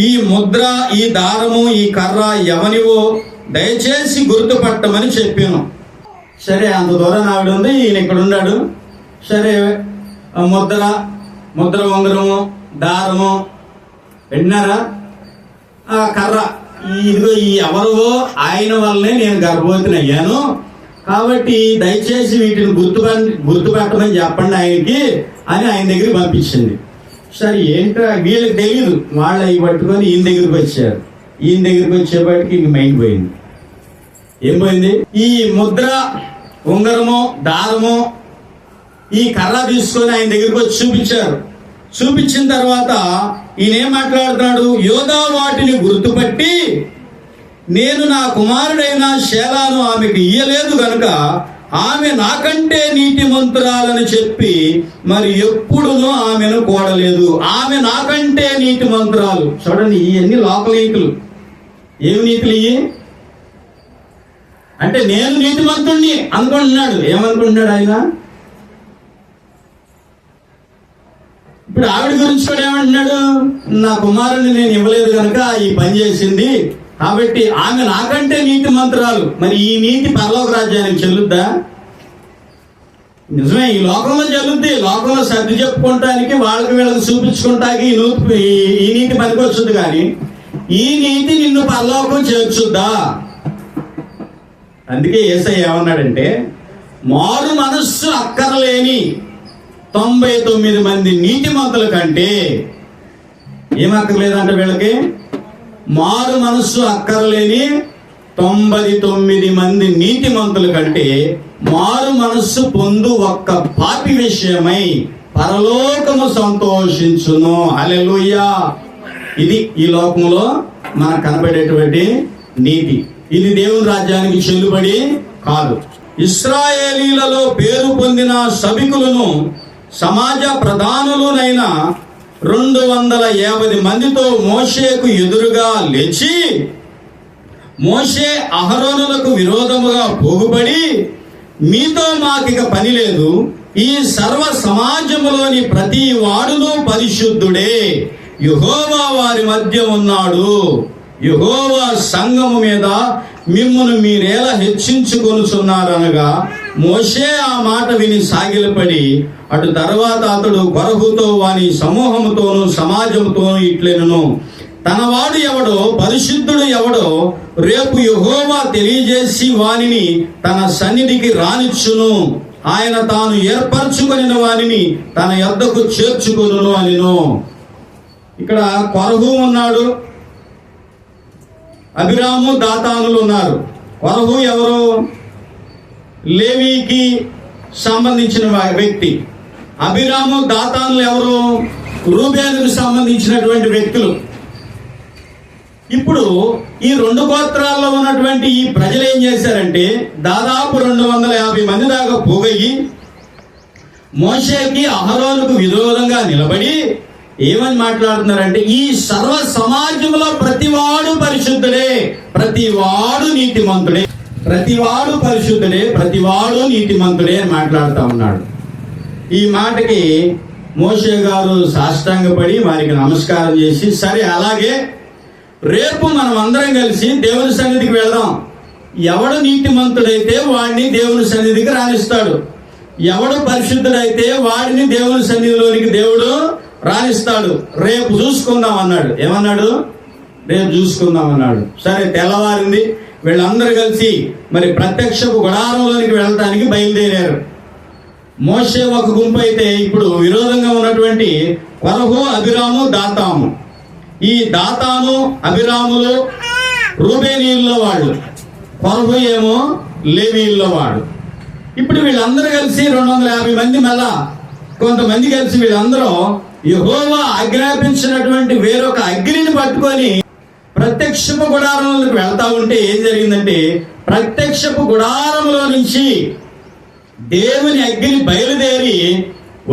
ఈ ముద్ర, ఈ దారము, ఈ కర్ర ఎవనివో దయచేసి గుర్తుపట్టమని చెప్పాను. సరే, అంత దూరం ఆవిడ ఉంది, ఈయన ఇక్కడ ఉన్నాడు. సరే, ముద్ర ఉంగరము, దారము విన్నారా, ఆ కర్ర, ఇదిగో ఈ ఎవరో ఆయన వల్లనే నేను గర్భవతిని అయ్యాను, కాబట్టి దయచేసి వీటిని గుర్తుపెట్టమని చెప్పండి ఆయనకి అని ఆయన దగ్గరికి పంపించింది. సరే, ఏంటో వీళ్ళకి తెలియదు, వాళ్ళు అవి పట్టుకొని ఈయన దగ్గరికి వచ్చారు. ఈయన దగ్గరికి వచ్చేపాటికి ఇంక మైండ్ పోయింది. ఏం పోయింది? ఈ ముద్ర, ఉంగరము, దారము, ఈ కర్ర తీసుకొని ఆయన దగ్గరికి వచ్చి చూపించారు. చూపించిన తర్వాత ఈయన ఏం మాట్లాడుతున్నాడు? యోధా వాటిని గుర్తుపట్టి నేను నా కుమారుడైన శేలాను ఆమెకు ఇయ్యలేదు గనుక ఆమె నాకంటే నీతిమంతురాలని చెప్పి మరి ఎప్పుడునూ ఆమెను కోడలేదు. ఆమె నాకంటే నీతిమంతురాలు. చూడండి, ఇవన్నీ లోకల్ నీతులు. ఏమి నీతులు ఇవి అంటే నేను నీతిమంతుణ్ణి అనుకుంటున్నాడు. ఏమనుకుంటున్నాడు ఆయన? ఇప్పుడు ఆవిడ గురించి కూడా ఏమంటున్నాడు? నా కుమారుని నేను ఇవ్వలేదు కనుక ఈ పని చేసింది, కాబట్టి ఆమె నాకంటే నీతి మంత్రాలు. మరి ఈ నీతి పరలోక రాజ్యానికి చెల్లుద్దా? నిజమే, ఈ లోకంలో చెల్లుద్ది. లోకంలో సర్ది చెప్పుకోవటానికి, వాళ్ళకి వీళ్ళకి చూపించుకుంటానికి ఈ నీతి పనికొచ్చుద్ది. కానీ ఈ నీతి నిన్ను పరలోకం చేర్చుద్దా? అందుకే యేసయ్య ఏమన్నాడంటే, మారు మనస్సు అక్కరలేని 99 మంది నీతిమంతుల కంటే ఏమక్కర్లేదంట వీళ్ళకి? మారు మనస్సు అక్కర్లేని 99 మంది నీతిమంతుల కంటే మారు మనస్సు పొందు ఒక్క పాపి విషయమై పరలోకము సంతోషించును. హల్లెలూయా. ఇది ఈ లోకంలో మనకు కనబడేటువంటి నీతి. ఇది దేవుని రాజ్యానికి చెల్లుబడి కాదు. ఇశ్రాయేలీలలో పేరు పొందిన సభికులను సమాజ ప్రధానులునైన 250 మందితో మోషేకు ఎదురుగా లేచి మోషే అహరోనులకు విరోధముగా పోగుబడి, మీతో మాకిక పని లేదు, ఈ సర్వ సమాజములోని ప్రతి వాడును పరిశుద్ధుడే, యెహోవా వారి మధ్య ఉన్నాడు, యెహోవా సంఘము మీద మిమ్మును మీరేలా హెచ్చించుకొనుచున్నారనగా మోషే ఆ మాట విని సాగిలపడి అటు తర్వాత అతడు కొరహుతో వాని సమూహముతోను సమాజముతోను ఇట్లెనును, తనవాడు ఎవడో పరిశుద్ధుడు ఎవడో రేపు యెహోవా తెలియజేసి వానిని తన సన్నిధికి రానిచ్చును, ఆయన తాను ఏర్పరచుకొనిన వానిని తన యొద్దకు చేర్చుకొనును అనిను. ఇక్కడ కొరహు ఉన్నాడు, అబిరాము, దాతానులు ఉన్నారు. కొరహు ఎవరు? లేవీకి సంబంధించిన వ్యక్తి. అబిరాము, దాతానులు ఎవరు? రూబేనుకు సంబంధించినటువంటి వ్యక్తులు. ఇప్పుడు ఈ 2 గోత్రాల్లో ఉన్నటువంటి ఈ ప్రజలు ఏం చేశారంటే దాదాపు 250 మంది దాకా పోగయ్యి మోషేకి అహరోనుకు విరోధంగా నిలబడి ఏమని మాట్లాడుతున్నారంటే, ఈ సర్వ సమాజంలో ప్రతివాడు పరిశుద్ధుడే, ప్రతివాడు నీతిమంతుడే, ప్రతివాడు పరిశుద్ధుడే, ప్రతివాడు నీతిమంతుడే అని మాట్లాడుతూ ఉన్నాడు. ఈ మాటకి మోషే గారు సాష్టాంగపడి వారికి నమస్కారం చేసి, సరే అలాగే రేపు మనం అందరం కలిసి దేవుని సన్నిధికి వెళదాం, ఎవడు నీతిమంతుడైతే వాడిని దేవుని సన్నిధికి రాణిస్తాడు, ఎవడు పరిశుద్ధుడైతే వాడిని దేవుని సన్నిధిలోనికి దేవుడు రాణిస్తాడు, రేపు చూసుకుందాం అన్నాడు. ఏమన్నాడు? రేపు చూసుకుందాం అన్నాడు. సరే, తెల్లవారింది. వీళ్ళందరూ కలిసి మరి ప్రత్యక్షపు గుడారంలోనికి వెళ్ళటానికి బయలుదేరారు. మోషే ఒక గుంపు అయితే ఇప్పుడు విరోధంగా ఉన్నటువంటి కొరహు, అబిరాము, దాతాము. ఈ దాతాను, అబిరాములు రూబేనీయుల్లో వాళ్ళు, కొరహు ఏమో లేవీయుల్లో వాడు. ఇప్పుడు వీళ్ళందరూ కలిసి 250 మంది, మళ్ళా కొంతమంది కలిసి వీళ్ళందరూ యెహోవా ఆజ్ఞాపించినటువంటి వేరొక అగ్నిని పట్టుకొని ప్రత్యక్షపు గుడారంలోకి వెళ్తా ఉంటే ఏం జరిగిందంటే, ప్రత్యక్షపు గుడారంలో నుంచి దేవుని అగ్ని బయలుదేరి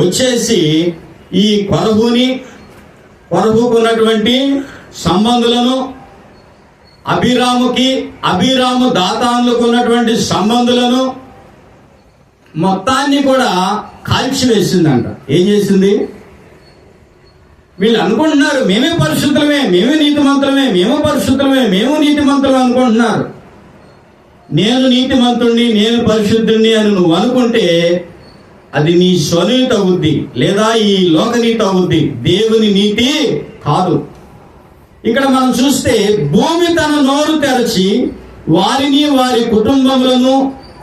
వచ్చేసి ఈ కొరహుకున్నటువంటి సంబంధులను, అభిరాము దాతానులకు ఉన్నటువంటి సంబంధులను మొత్తాన్ని కూడా కాల్చివేసిందంట. ఏం చేసింది? వీళ్ళు అనుకుంటున్నారు మేమే పరిశుద్ధులమే, మేమే నీతిమంతులమే, మేము పరిశుద్ధులమే, మేము నీతిమంతులమే అనుకుంటున్నారు. నేను నీతిమంతుణ్ణి, నేను పరిశుద్ధుణ్ణి అని నువ్వు అనుకుంటే అది నీ స్వనీతి అవుద్ది, లేదా ఈ లోకనీతి అవుద్ది, దేవుని నీతి కాదు. ఇక్కడ మనం చూస్తే భూమి తన నోరు తెరచి వారిని, వారి కుటుంబములను,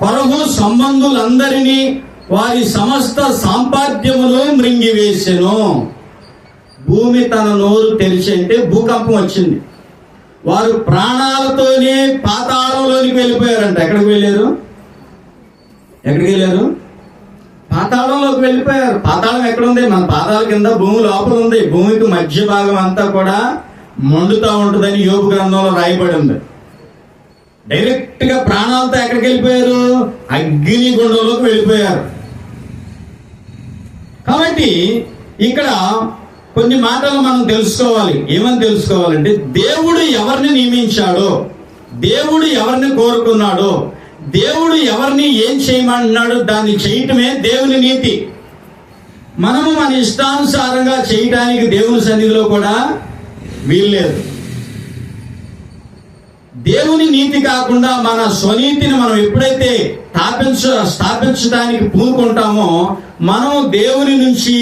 కొరహు సంబంధులందరినీ, వారి సమస్త సాంపాద్యమును మృంగివేసెను. భూమి తన నోరు తెరిచి అంటే భూకంపం వచ్చింది. వారు ప్రాణాలతోనే పాతాళంలోనికి వెళ్ళిపోయారంట. ఎక్కడికి వెళ్ళారు? పాతాళంలోకి వెళ్ళిపోయారు. పాతాళం ఎక్కడుంది? మన పాతాళ కింద భూమి లోపల ఉంది. భూమికి మధ్య భాగం అంతా కూడా మండుతా ఉంటుందని యోబు గ్రంథంలో రాయబడి ఉంది. డైరెక్ట్ గా ప్రాణాలతో ఎక్కడికి వెళ్ళిపోయారు? అగ్ని గుండంలోకి వెళ్ళిపోయారు. కాబట్టి ఇక్కడ కొన్ని మాటలు మనం తెలుసుకోవాలి. ఏమని తెలుసుకోవాలంటే, దేవుడు ఎవరిని నియమించాడో, దేవుడు ఎవరిని కోరుకున్నాడో, దేవుడు ఎవరిని ఏం చేయమంటున్నాడో దాన్ని చేయటమే దేవుని నీతి. మనము మన ఇష్టానుసారంగా చేయటానికి దేవుని సన్నిధిలో కూడా వీల్లేదు. దేవుని నీతి కాకుండా మన స్వనీతిని మనం ఎప్పుడైతే స్థాపించడానికి పూనుకుంటామో మనం దేవుని నుంచి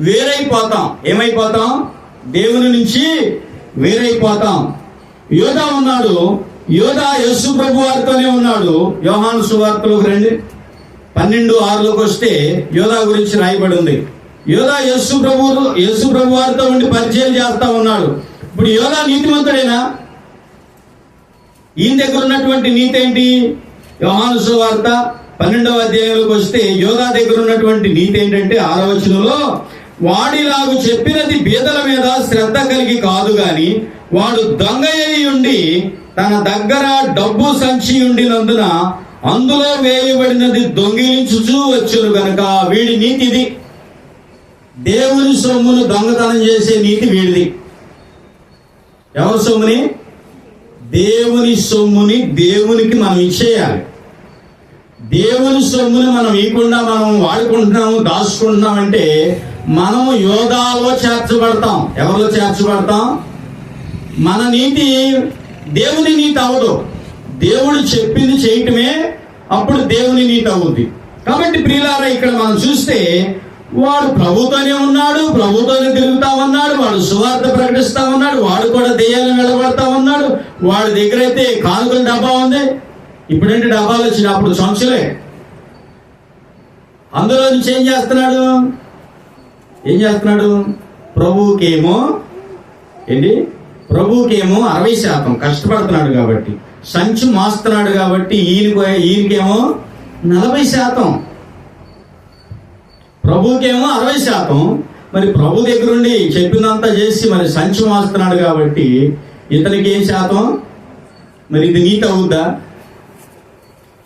వేరైపోతాం. ఏమైపోతాం? దేవుని నుంచి వేరైపోతాం. యోధా ఉన్నాడు, యోధా యేసు ప్రభు వారితోనే ఉన్నాడు. యోహాను సువార్తలోకి రండి, 12:6లోకి వస్తే యోధా గురించి రాయబడి ఉంది. యోధా యేసు ప్రభు వారితో ఉండి పరిచయం చేస్తా ఉన్నాడు. ఇప్పుడు యోధా నీతిమంతుడేనా? ఈయన దగ్గర ఉన్నటువంటి నీతి ఏంటి? యోహాను సువార్త 12వ అధ్యాయంలోకి వస్తే యోధా దగ్గర ఉన్నటువంటి నీతి ఏంటంటే 6వ వచనంలో, వాడిలాగు చెప్పినది బీదల మీద శ్రద్ధ కలిగి కాదు గాని వాడు దొంగ అయి ఉండి తన దగ్గర డబ్బు సంచి ఉండినందున అందులో వేయబడినది దొంగిలించుచూ వచ్చును గనుక వీడి నీతి ఇది. దేవుని సొమ్మును దొంగతనం చేసే నీతి వీడిది. ఎవరి సొమ్ముని? దేవుని సొమ్ముని దేవునికి మనం ఇచ్చేయాలి. దేవుని సొమ్ముని మనం ఇవ్వకుండా మనం వాడుకుంటున్నాము, దాచుకుంటున్నామంటే మనము యోధాలో చేర్చబడతాం. ఎవరిలో చేర్చబడతాం? మన నీతి దేవుని నీతి అవ్వదు. దేవుడు చెప్పింది చేయటమే అప్పుడు దేవుని నీతి అవుద్ది. కాబట్టి ప్రియులారా, ఇక్కడ మనం చూస్తే వాడు ప్రభుతోనే ఉన్నాడు, ప్రభుతోనే తిరుగుతా ఉన్నాడు, వాడు సువార్త ప్రకటిస్తా ఉన్నాడు, వాడు కూడా దెయ్యాలను నిలబడతా ఉన్నాడు. వాడి దగ్గర అయితే కానుకల డబ్బా ఉంది. ఇప్పుడేంటి డబ్బాలు వచ్చినాయి, అప్పుడు సంచులే. అందులో నుంచి ఏం చేస్తున్నాడు? ప్రభువుకేమో 60% కష్టపడుతున్నాడు కాబట్టి, సంచి మోస్తున్నాడు కాబట్టి ఈయనకేమో 40%. ప్రభువుకేమో 60%. మరి ప్రభు దగ్గరుండి చెప్పిందంతా చేసి మరి సంచి మోస్తున్నాడు కాబట్టి ఇతనికి ఏం శాతం? మరి ఇది నీతి అవుద్దా?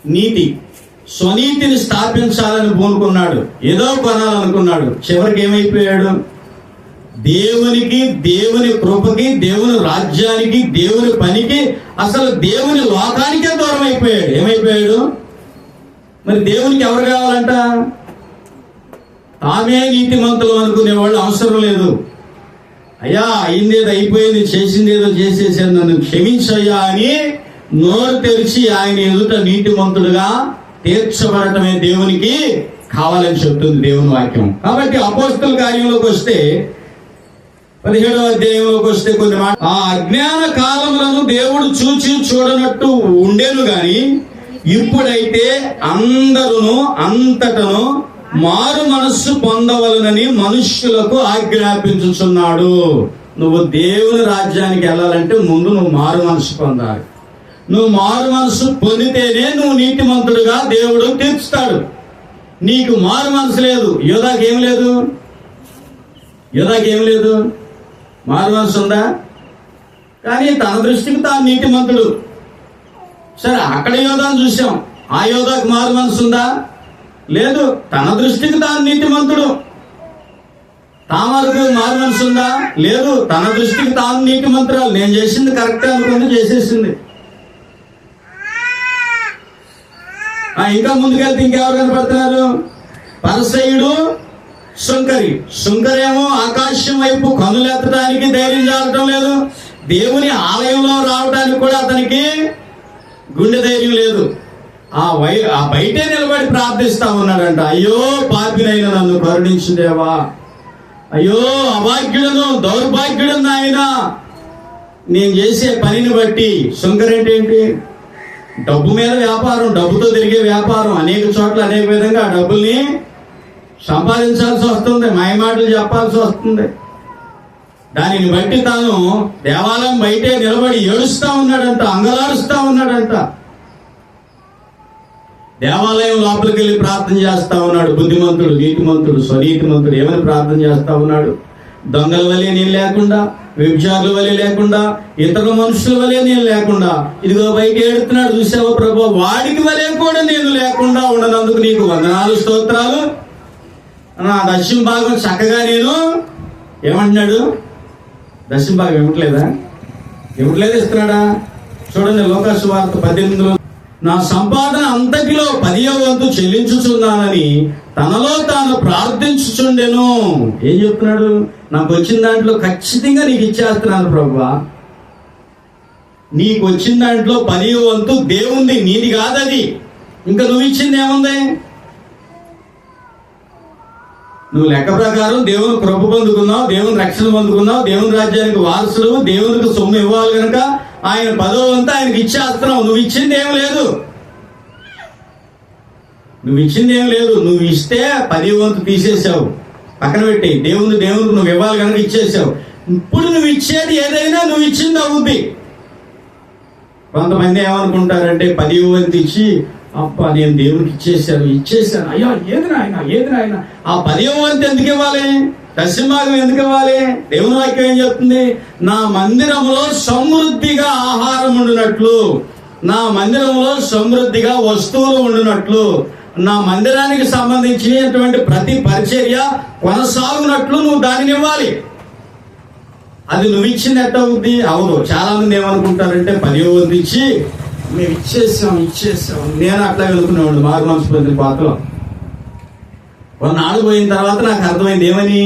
నీతి స్వనీతిని స్థాపించాలని పూనుకున్నాడు, ఏదో కొనాలనుకున్నాడు. చివరికి ఏమైపోయాడు? దేవునికి, దేవుని కృపకి, దేవుని రాజ్యానికి, దేవుని పనికి, అసలు దేవుని లోకానికే దూరం అయిపోయాడు. ఏమైపోయాడు? మరి దేవునికి ఎవరు కావాలంట? తామే నీతిమంతులు అనుకునే వాళ్ళు అవసరం లేదు. అయ్యా అయిందేదో అయిపోయింది, చేసిందేదో చేసేసాను, నన్ను క్షమించయ్యా అని నోరు తెరిచి ఆయన ఎదుట నీతిమంతుడుగా తీర్చబడటమే దేవునికి కావాలని చెప్తుంది దేవుని వాక్యం. కాబట్టి అపోస్తల కార్యంలోకి వస్తే 17వ అధ్యాయంలోకి వస్తే కొన్ని మాట, ఆ అజ్ఞాన కాలములను దేవుడు చూచి చూడనట్టు ఉండేను గాని ఇప్పుడైతే అందరూ అంతటను మారు మనస్సు పొందవలనని మనుష్యులకు ఆజ్ఞాపించుచున్నాడు. నువ్వు దేవుని రాజ్యానికి వెళ్ళాలంటే ముందు నువ్వు మారు మనస్సు పొందాలి. నువ్వు మారు మనస్సు పొందితేనే నువ్వు నీతిమంతుడుగా దేవుడు తీర్చుతాడు. నీకు మారు మనసు లేదు. యోధాకి ఏం లేదు? యోధాకి ఏం లేదు, మారు మనసు ఉందా? కానీ తన దృష్టికి తాను నీతిమంతుడు. సరే, అక్కడ యోధాను చూసాం, ఆ యోధాకి మారు మనసు ఉందా? లేదు, తన దృష్టికి తాను నీతిమంతుడు. తామారుకు మారు మనసు ఉందా? లేదు, తన దృష్టికి తాను నీతిమంతురాలు. నేను చేసింది కరెక్టే అనుకుంది, చేసేసింది. ఇంకా ముందుకెళ్తే ఇంకెవరు కనపడుతున్నారు? పరసయుడు, సుంకరి. సుంకరేమో ఆకాశం వైపు కనులెత్తడానికి ధైర్యం చాలటం లేదు, దేవుని ఆలయంలో రావడానికి కూడా అతనికి గుండె ధైర్యం లేదు. ఆ బయటే నిలబడి ప్రార్థిస్తా ఉన్నాడంట, అయ్యో పాపినైనా నన్ను కరుణించు దేవా, అయ్యో అభాగ్యుడను దౌర్భాగ్యుడను ఆయన, నేను చేసే పనిని బట్టి. సుంకరేంటి? డబ్బు మీద వ్యాపారం, డబ్బుతో తిరిగే వ్యాపారం. అనేక చోట్ల అనేక విధంగా ఆ డబ్బుల్ని సంపాదించాల్సి వస్తుంది, మాయమాటలు చెప్పాల్సి వస్తుంది. దానిని బట్టి తాను దేవాలయం బయటే నిలబడి ఏడుస్తా ఉన్నాడంట, అంగలాడుస్తా ఉన్నాడంట. దేవాలయం లోపలికి వెళ్ళి ప్రార్థన చేస్తా ఉన్నాడు. బుద్ధిమంతుడు, నీతిమంతుడు, స్వనీతిమంతుడు ఏమని ప్రార్థన చేస్తా ఉన్నాడు? దొంగల వలె నేను లేకుండా, వ్యభిచారుల వలె లేకుండా, ఇతర మనుషుల వలె నేను లేకుండా, ఇదిగో బయట ఏడుతున్నాడు చూసావా ప్రభు, వాడికి వలె కూడా నేను లేకుండా ఉండనందుకు నీకు వందనాలు, స్తోత్రాలు. నా దశమ భాగం చక్కగా నేను ఏమంటున్నాడు? దశమ భాగం ఇవ్వట్లేదు, ఇస్తున్నాడా? చూడండి, లోకా సువార్త 18లో, నా సంపాదన అంతటిలో 10వ వంతు చెల్లించుచున్నానని తనలో తాను ప్రార్థించుచుండెను. ఏం చెప్తున్నాడు? నాకు వచ్చిన దాంట్లో ఖచ్చితంగా నీకు ఇచ్చేస్తున్నాను ప్రభువా. నీకు వచ్చిన దాంట్లో 10వ వంతు దేవుంది, నీది కాదది. ఇంకా నువ్వు ఇచ్చింది ఏముంది? నువ్వు లెక్క ప్రకారం దేవుని కృప పొందుకున్నావు, దేవుని రక్షణ పొందుకున్నావు, దేవుని రాజ్యానికి వారసుడు, దేవునికి సొమ్ము ఇవ్వాలి కనుక ఆయన 10వ వంతు ఆయనకి ఇచ్చేస్తున్నావు. నువ్వు ఇచ్చింది ఏం లేదు, నువ్వు ఇస్తే 10వ వంతు తీసేసావు, పక్కన పెట్టి దేవునికి నువ్వు ఇవ్వాలి కనుక ఇచ్చేసావు. ఇప్పుడు నువ్వు ఇచ్చేది ఏదైనా నువ్వు ఇచ్చింది అవుద్ది. కొంతమంది ఏమనుకుంటారంటే 10వ వంతు ఇచ్చి, అప్ప నేను దేవునికి ఇచ్చేసాను, అయ్యో ఏది నాయన ఆ 10వ వంతు ఎందుకు ఇవ్వాలి? దశమ భాగం ఎందుకు ఇవ్వాలి? దేవుని వాక్యం ఏం చెప్తుంది? నా మందిరంలో సమృద్ధిగా ఆహారం ఉండునట్లు, నా మందిరంలో సమృద్ధిగా వస్తువులు ఉండునట్లు, నా మందిరానికి సంబంధించినటువంటి ప్రతి పరిచర్య కొనసాగునట్లు నువ్వు దానిని ఇవ్వాలి. అది నువ్వు ఇచ్చింది ఎట్ట అవుద్ది? అవును, చాలా మంది ఏమనుకుంటారంటే 10వ వంతు ఇచ్చి మేము ఇచ్చేసాం. నేను అట్లా అనుకునేవాడు మారు మనసు పొందిన పాత్రలో. కొన్నాళ్ళు పోయిన తర్వాత నాకు అర్థమైంది ఏమని,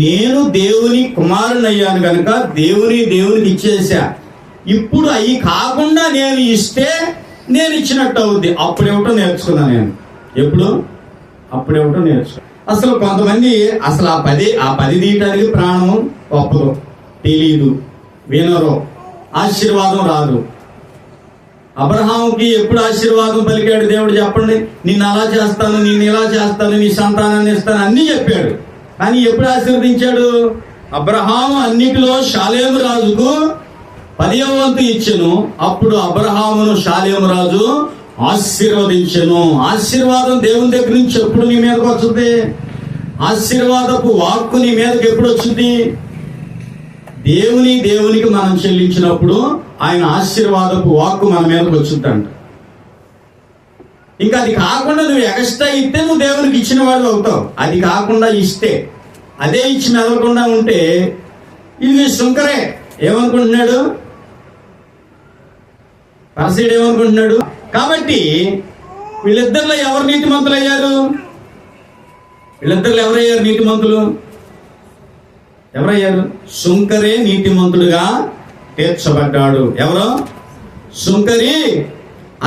నేను దేవుని కుమారుని అయ్యాను కనుక దేవునికి ఇచ్చేసా. ఇప్పుడు అవి కాకుండా నేను ఇస్తే నేను ఇచ్చినట్టు అవుద్ది. అప్పుడేమిటో నేర్చుకున్నా నేను. అప్పుడేమిటో నేర్చుకున్నా. అసలు కొంతమంది అసలు ఆ పది తీయటానికి ప్రాణం ఒప్పదు, తెలీదు, వినరు, ఆశీర్వాదం రాదు. అబ్రహాముకి ఎప్పుడు ఆశీర్వాదం పలికాడు దేవుడు చెప్పండి? నిన్ను అలా చేస్తాను, నేను ఇలా చేస్తాను, నీ సంతానాన్ని ఇస్తాను అన్నీ చెప్పాడు. కానీ ఎప్పుడు ఆశీర్వదించాడు? అబ్రహాము అన్నిటిలో షాలేము రాజుకు 10వ వంతు ఇచ్చెను. అప్పుడు అబ్రహామును షాలేము రాజు ఆశీర్వదించెను. ఆశీర్వాదం దేవుని దగ్గర నుంచి ఎప్పుడు నీ మీదకి వస్తుంది? ఆశీర్వాదపు వాక్కు నీ మీదకి ఎప్పుడు వచ్చింది? దేవునికి మనం చెల్లించినప్పుడు ఆయన ఆశీర్వాదపు వాక్కు మన మీదకి వచ్చిందంట. ఇంకా అది కాకుండా నువ్వు ఎక్స్ట్రా ఇస్తే నువ్వు దేవునికి ఇచ్చిన వాడు అవుతావు. అది కాకుండా ఇస్తే, అదే ఇచ్చి మెదలకుండా ఉంటే, ఇది సుంకరే ఏమనుకుంటున్నాడు? పరసీడు ఏమనుకుంటున్నాడు? కాబట్టి వీళ్ళిద్దరిలో ఎవరు నీతిమంతులు అయ్యారు? వీళ్ళిద్దరిలో ఎవరయ్యారు నీతిమంతులు? ఎవరయ్యారు? సుంకరే నీతిమంతుడుగా తీర్చబడ్డాడు. ఎవరో? సుంకరి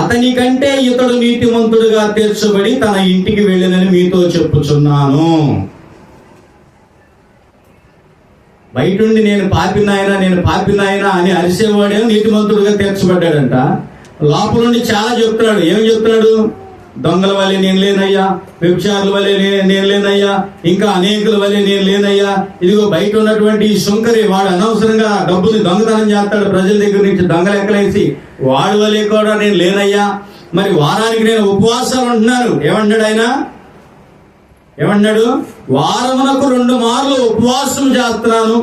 అతని కంటే ఇతడు నీతిమంతుడుగా తీర్చబడి తన ఇంటికి వెళ్ళినని మీతో చెప్పుచున్నాను. బయటుండి నేను పాపినాయనా అని అరిసేవాడేమో నీతిమంతుడుగా తీర్చబడ్డాడంట. లోపల నుండి చాలా చెప్తున్నాడు. ఏమి చెప్తున్నాడు? దొంగల వల్లే నేను లేనయ్యా, వ్యభిచారుల వల్లే నేను లేనయ్యా, ఇంకా అనేకుల వల్లే నేను లేనయ్యా. ఇదిగో బయట ఉన్నటువంటి ఈ సుంకరి, వాడు అనవసరంగా డబ్బుని దొంగతనం చేస్తాడు ప్రజల దగ్గర నుంచి, దొంగలు ఎక్కలేసి, వాడి వల్లే కూడా నేను లేనయ్యా. మరి వారానికి నేను ఉపవాసాలు ఉంటున్నాను. ఏమంటాడు ఆయన? ఏమన్నాడు? వారమునకు 2 మార్లు ఉపవాసం చేస్తున్నాను,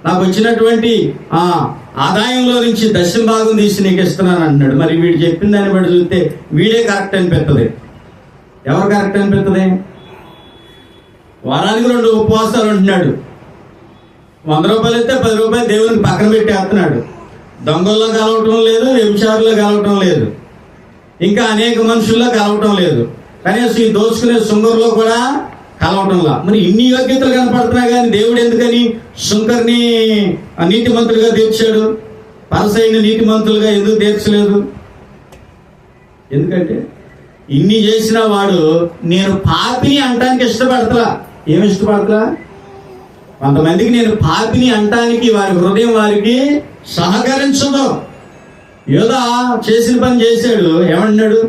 నాకు వచ్చినటువంటి ఆదాయంలో నుంచి దశమ భాగం తీసి నీకు ఇస్తున్నాను అంటున్నాడు. మరి వీడు చెప్పిన దాన్ని బట్టి చూస్తే వీడే కరెక్ట్ అనిపిస్తుంది. ఎవరు కరెక్ట్ అనిపిస్తుంది? వారానికి 2 ఉపవాసాలు ఉంటున్నాడు, 100 రూపాయలు అయితే 10 రూపాయలు దేవునికి పక్కన పెట్టేస్తున్నాడు, దొంగల్లో కలవటం లేదు, వ్యభిచారుల్లో కలవటం లేదు, ఇంకా అనేక మనుషుల్లో కలవటం లేదు, కనీసం ఈ దోచుకునే సుంకర్లో కూడా కలవటంలా. మరి ఇన్ని యోగ్యతలు కనపడుతున్నా కానీ దేవుడు ఎందుకని సుంకర్ని నీతిమంతులుగా తీర్చాడు, పరసైన నీతిమంతులుగా ఎందుకు తీర్చలేదు? ఎందుకంటే ఇన్ని చేసిన వాడు నేను పాపిని అంటానికి ఇష్టపడతలా. ఏమి ఇష్టపడతలా? కొంతమందికి నేను పాపిని అంటానికి వారి హృదయం వారికి సహకరించదు. యోధా చేసిన పని చేశాడు, ఏమన్నాడు?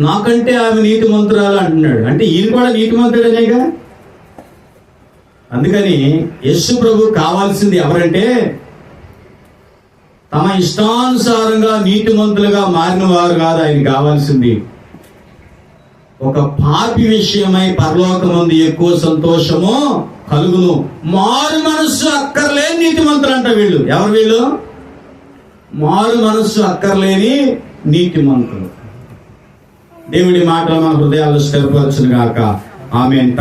నాకంటే ఆమె నీతిమంతురాలు అంటున్నాడు. అంటే ఈయన కూడా నీతిమంతుడనేగా. అందుకని యేసు ప్రభు కావాల్సింది ఎవరంటే తమ ఇష్టానుసారంగా నీతిమంతులుగా మారిన వారు కాదు. ఆయన కావాల్సింది ఒక పాపి విషయమై పరలోకమందు ఎక్కువ సంతోషము కలుగును, మారు మనస్సు అక్కర్లేని నీతిమంతులు అంట వీళ్ళు. ఎవరు వీళ్ళు? మారు మనస్సు అక్కర్లేని నీతిమంతులు. దేవుడి మాటలు మన హృదయాల్లో స్థిరపరచును గాక. ఆమేన్.